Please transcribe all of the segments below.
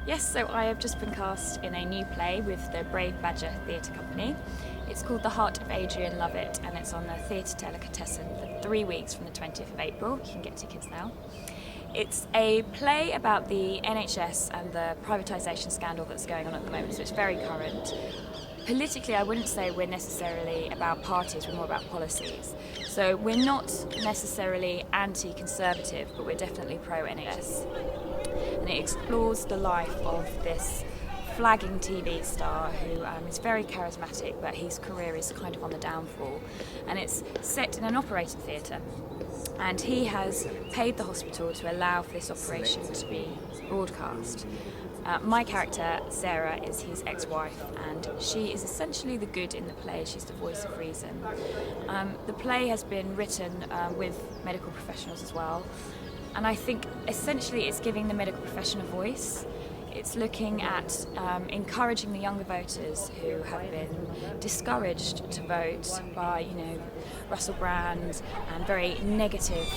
Yes, so I have just been cast in a new play with the Brave Badger Theatre Company. It's called The Heart of Adrian Lovett, and it's on the Theatre Delicatessen for 3 weeks from the 20th of April. You can get tickets now. It's a play about the NHS and the privatisation scandal that's going on at the moment, so it's very current. Politically, I wouldn't say we're necessarily about parties, we're more about policies. So we're not necessarily anti-conservative, but we're definitely pro-NHS. And it explores the life of this flagging TV star who is very charismatic, but his career is kind of on the downfall. And it's set in an operating theatre. And he has paid the hospital to allow for this operation to be broadcast. My character, Sarah, is his ex-wife, and she is essentially the good in the play. She's the voice of reason. The play has been written with medical professionals as well, and I think essentially it's giving the medical profession a voice. It's looking at encouraging the younger voters who have been discouraged to vote by, Russell Brand and very negative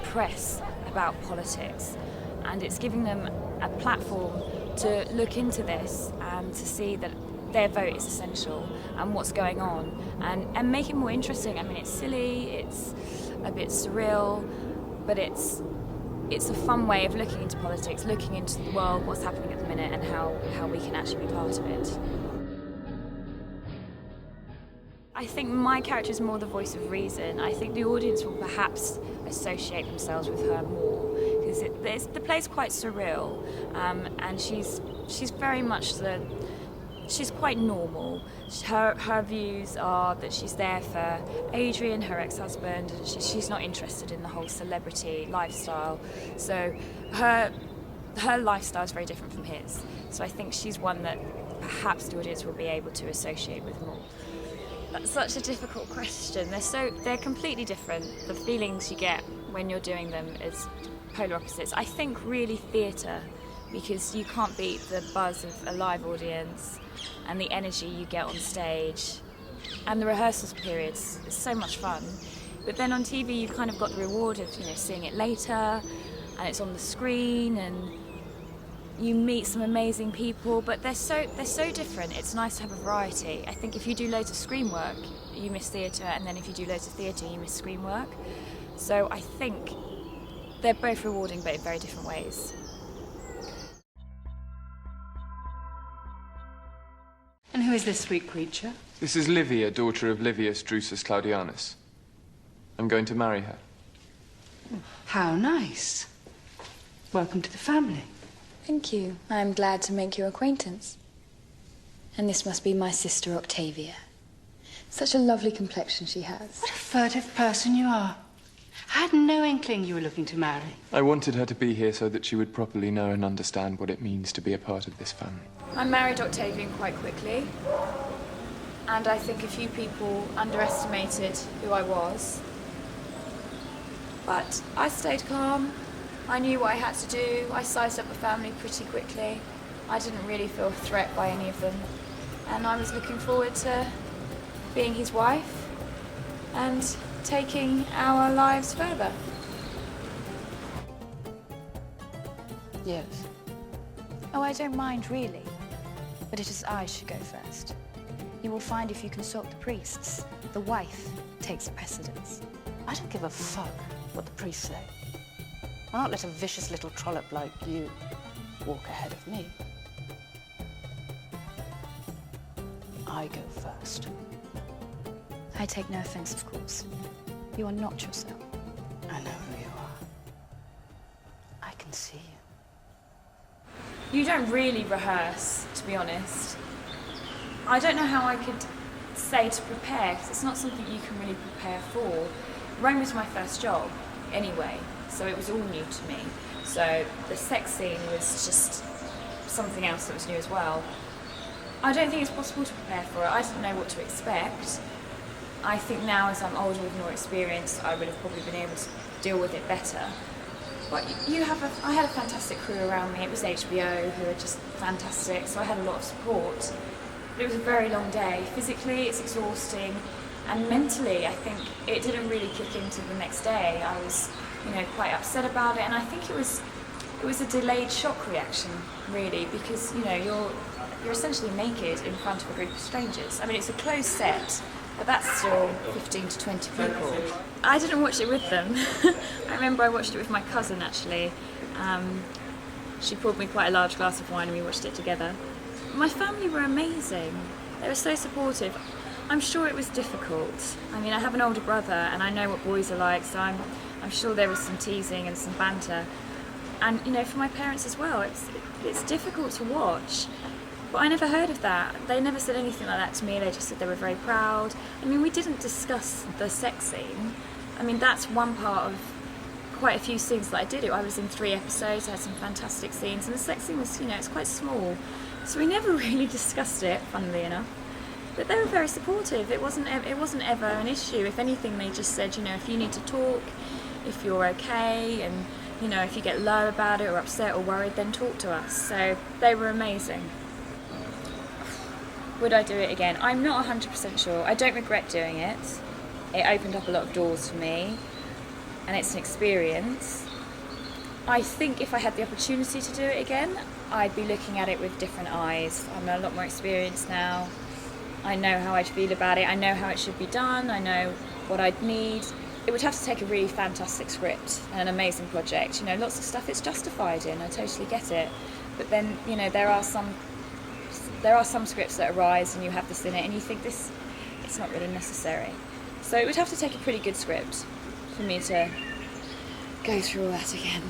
press about politics. And it's giving them a platform to look into this and to see that their vote is essential and what's going on and make it more interesting. I mean, it's silly, it's a bit surreal, but it's a fun way of looking into politics, looking into the world, what's happening at the minute, and how we can actually be part of it. I think my character is more the voice of reason. I think the audience will perhaps associate themselves with her more, because the play's quite surreal, and she's very much she's quite normal. Her views are that she's there for Adrian, her ex-husband, and she's not interested in the whole celebrity lifestyle. So her lifestyle is very different from his. So I think she's one that perhaps the audience will be able to associate with more. That's such a difficult question. They're completely different. The feelings you get when you're doing them is polar opposites. I think really theatre, because you can't beat the buzz of a live audience and the energy you get on stage, and the rehearsals periods. It's so much fun. But then on TV you've kind of got the reward of seeing it later, and it's on the screen, and you meet some amazing people, but they're so different. It's nice to have a variety. I think if you do loads of screen work, you miss theatre, and then if you do loads of theatre, you miss screen work. So I think they're both rewarding, but in very different ways. And who is this sweet creature? This is Livia, daughter of Livius Drusus Claudianus. I'm going to marry her. How nice. Welcome to the family. Thank you. I'm glad to make your acquaintance. And this must be my sister Octavia. Such a lovely complexion she has. What a furtive person you are. I had no inkling you were looking to marry. I wanted her to be here so that she would properly know and understand what it means to be a part of this family. I married Octavian quite quickly, and I think a few people underestimated who I was. But I stayed calm. I knew what I had to do. I sized up the family pretty quickly. I didn't really feel a threat by any of them. And I was looking forward to being his wife and taking our lives further. Yes. Oh, I don't mind, really. But it is I should go first. You will find if you consult the priests, the wife takes precedence. I don't give a fuck what the priests say. I'll not let a vicious little trollop like you walk ahead of me. I go first. I take no offense, of course. You are not yourself. I know who you are. I can see you. You don't really rehearse, to be honest. I don't know how I could say to prepare, because it's not something you can really prepare for. Rome was my first job, anyway, so it was all new to me. So the sex scene was just something else that was new as well. I don't think it's possible to prepare for it. I didn't know what to expect. I think now, as I'm older with more experience, I would have probably been able to deal with it better. But I had a fantastic crew around me. It was HBO, who are just fantastic, so I had a lot of support. But it was a very long day. Physically, it's exhausting, and mentally, I think it didn't really kick into the next day. I was, quite upset about it, and I think it was It was a delayed shock reaction, really, because you're essentially naked in front of a group of strangers. I mean, it's a closed set, but that's still 15 to 20 people. I didn't watch it with them. I remember I watched it with my cousin, actually. She poured me quite a large glass of wine and we watched it together. My family were amazing. They were so supportive. I'm sure it was difficult. I mean, I have an older brother and I know what boys are like, so I'm sure there was some teasing and some banter. And, for my parents as well, it's difficult to watch. But I never heard of that. They never said anything like that to me. They just said they were very proud. I mean, we didn't discuss the sex scene. I mean, that's one part of quite a few scenes that I did. I was in 3 episodes, I had some fantastic scenes, and the sex scene was, it's quite small. So we never really discussed it, funnily enough. But they were very supportive. It wasn't ever an issue. If anything, they just said, if you need to talk, if you're okay, and if you get low about it or upset or worried, then talk to us. So they were amazing. Would I do it again? I'm not 100% sure. I don't regret doing it. It opened up a lot of doors for me, and it's an experience. I think if I had the opportunity to do it again, I'd be looking at it with different eyes. I'm a lot more experienced now. I know how I'd feel about it. I know how it should be done. I know what I'd need. It would have to take a really fantastic script and an amazing project. Lots of stuff it's justified in. I totally get it. But then, there are some scripts that arise and you have this in it and you think it's not really necessary. So it would have to take a pretty good script for me to go through all that again.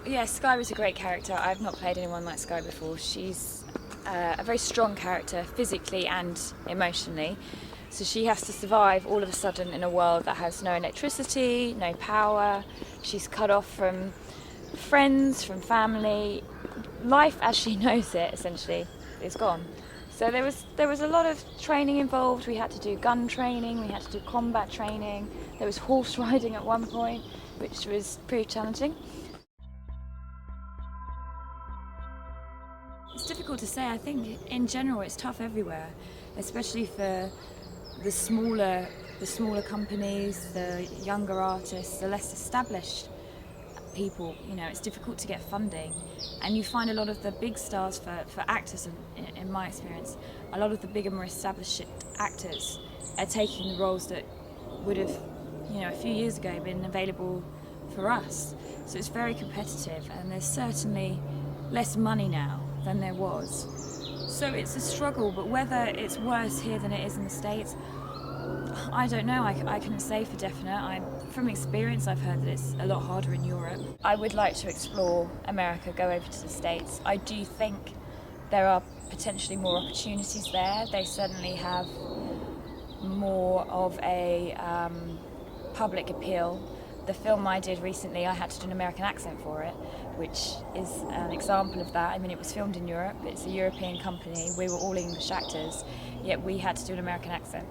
Yeah, Skye was a great character. I've not played anyone like Skye before. She's a very strong character, physically and emotionally. So she has to survive all of a sudden in a world that has no electricity, no power. She's cut off from friends, from family. Life as she knows it, essentially, is gone. So there was a lot of training involved. We had to do gun training, we had to do combat training. There was horse riding at one point, which was pretty challenging. It's difficult to say. I think in general it's tough everywhere, especially for the smaller companies, the younger artists, the less established people. It's difficult to get funding, and you find a lot of the big stars for actors, in my experience, a lot of the bigger, more established actors are taking the roles that would have, a few years ago been available for us. So it's very competitive, and there's certainly less money now than there was. So it's a struggle, but whether it's worse here than it is in the States, I don't know. I couldn't say for definite. From experience, I've heard that it's a lot harder in Europe. I would like to explore America, go over to the States. I do think there are potentially more opportunities there. They certainly have more of a public appeal. The film I did recently, I had to do an American accent for it, which is an example of that. I mean, it was filmed in Europe, it's a European company, we were all English actors, yet we had to do an American accent.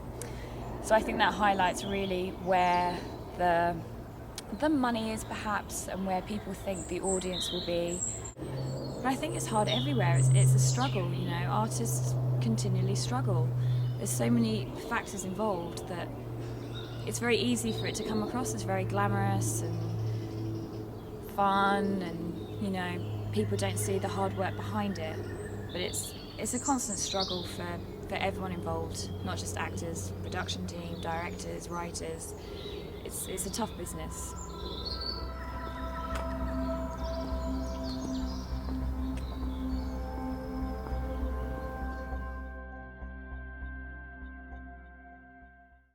So I think that highlights really where the money is, perhaps, and where people think the audience will be. But I think it's hard everywhere. It's a struggle, artists continually struggle. There's so many factors involved that it's very easy for it to come across as very glamorous and fun, and people don't see the hard work behind it. But it's a constant struggle for everyone involved, not just actors, production team, directors, writers. It's a tough business.